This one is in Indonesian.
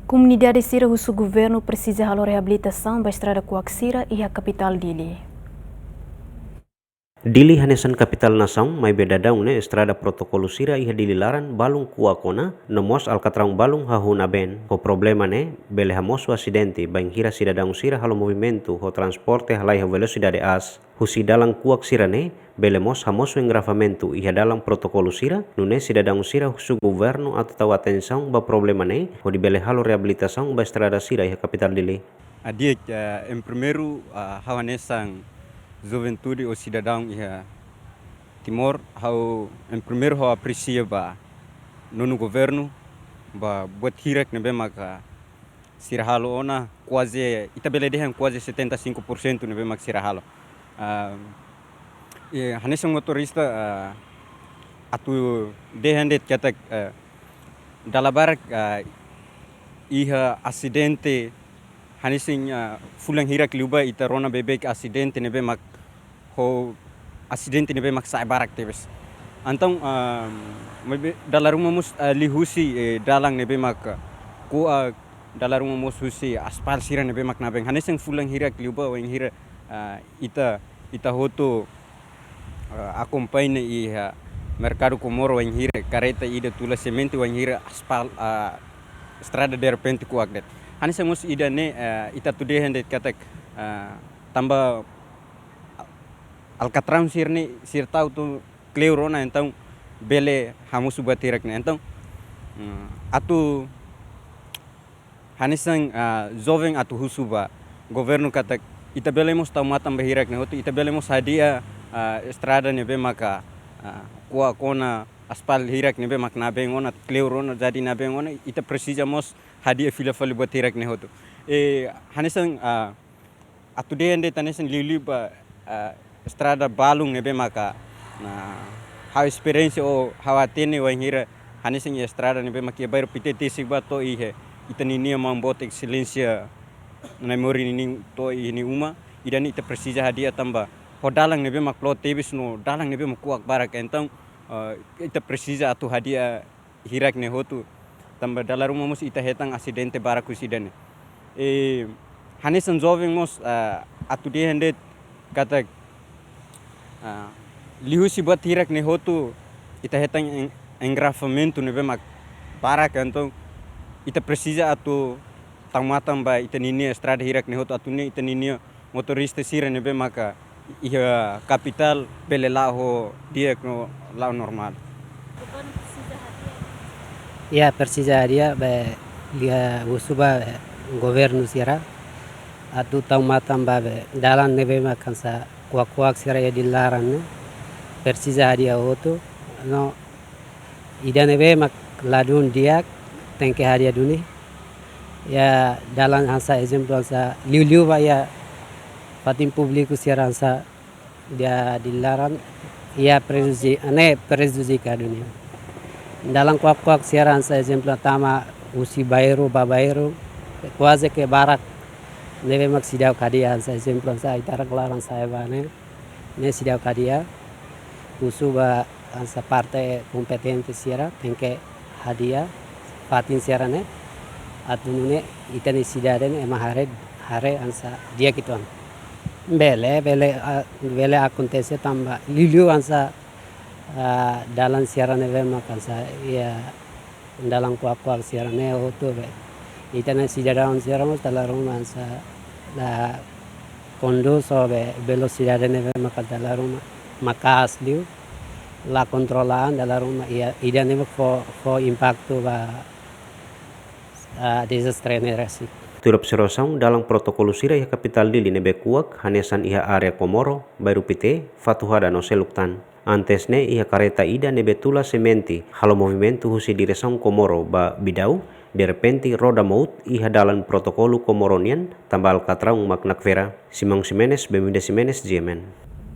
Comunidade Sira o governo precisa de reabilitação da estrada Coaxira e a capital Dili. Dili hanesan kapital nasaung may bedadaung ne estrada protokolo sira iha dililaran balung kuakona nomos alcatraung balung hahuna ben. Ho problema ne bele hamosu asidente bang hira sidadaung sira halo movimento ho transporte halai ha velocidade as. Husi dalang kuak sira ne bele mos hamosu engravamento iha dalang protokolo sira nune sidadaung sira husu governo atau tau atensaung ba problema ne ho di bele halo reabilitasaung ba estrada sira iha kapital Dili. Adik em primeiro hawanesang juventude ou cidadão e Timor how em primeiro how aprecia ba no governo ba buat hirak nebe maka sirahalo ona quase itabele dehan quase 75% nebe mak sirahalo e hanesang motorista atu dehan det kata dalabarak iha acidente hanesing fulang hirak luba ita rona bebek acidente nebe mak ho acidente nebe mak sai barak tebes antong dalaruma mus lihusi dalang nebe mak ku dalaruma mus husi aspal sira nebe mak nabeng haneseng fulang hirak liuba weng hira ita hoto acompanha i mercado Comoro weng hira kareta ida tula semente weng hira aspal estrada de repente ku agdet haneseng mus ida ne ita tude hendet katak tambah alcatrão sir tau tu cleurona então bele hamus batirak ne então atu hanisang jovem atu husuba governo kata ita bele mos tau matam behirak ne hotu ita bele mos hadia estrada ne be maka kuah kona aspal hirak ne be mak na bengona cleurona jadi na bengona ita precisa mos hadia fila fali batirak ne hotu hanisang atu de ende tanesang liliba estrada balung nebe maka ha experiência o hawatene wanghira hanising estrada nebe maki bair pitete sigba to ihe itaninia mambot excelência memori ni to ini uma idani ita precisa hadia tamba hodalang nebe mak plot tebis no dalang nebe makuak barak então ita precisa atu hadia hirak ne hotu tamba dalaruma mus ita hetang acidente barak kusidane hanisang jovem mos atu de hende kata lihusi buat hirak ne hotu ita hetang engravamento nebe mak barak então ita precisa atu tamatam ba ita nini estrada hirak ne hotu atu ne ita nini motorista sira nebe maka iha capital bele lao dia no lao normal ya precisa dia be dia usuba governo sira atu tamatam ba dalan nebe makansa kuak sira ya dilarang ne precisa dia auto no ida nebe mak ladun dia tengke hadia duni ya dalam ansa exemplo ansa liu ba ya patim publiku sira ansa dia dilarang ya prejudici ka dunia dalam kuak sira ansa exemplo tama usi bairo babairo quase que barak nebe mak sidau kadia ansa exemplo ansa itarak larang saya bane ne sidau kadia usuba ansa parte kompetente sira tengke hadia patin sira ne atunune itani sidaren ema hare ansa dia kiton bele acontece tamba liliu ansa dalan sira ne mak ansa ya dalam kuak sira ne hoto be itana sidaraun sira mo talarum ansa la conduso velocidade neve makadala ruma makas liu la controlaan dalla ruma ida neve fo impacto ba desastre nerasi Turap serosang dalam protokol sira iha kapital Dili nebe kuak hanesan iha area Komoro baru pite fatuhada no seluktan antes ne iha kareta ida nebe tula sementi halo movimento husi direção Komoro ba bidau de repente roda maut iha dalam protokolo Komoronian tambal katraung maknak vera Simang Simenes Bemida Simenes Jemen.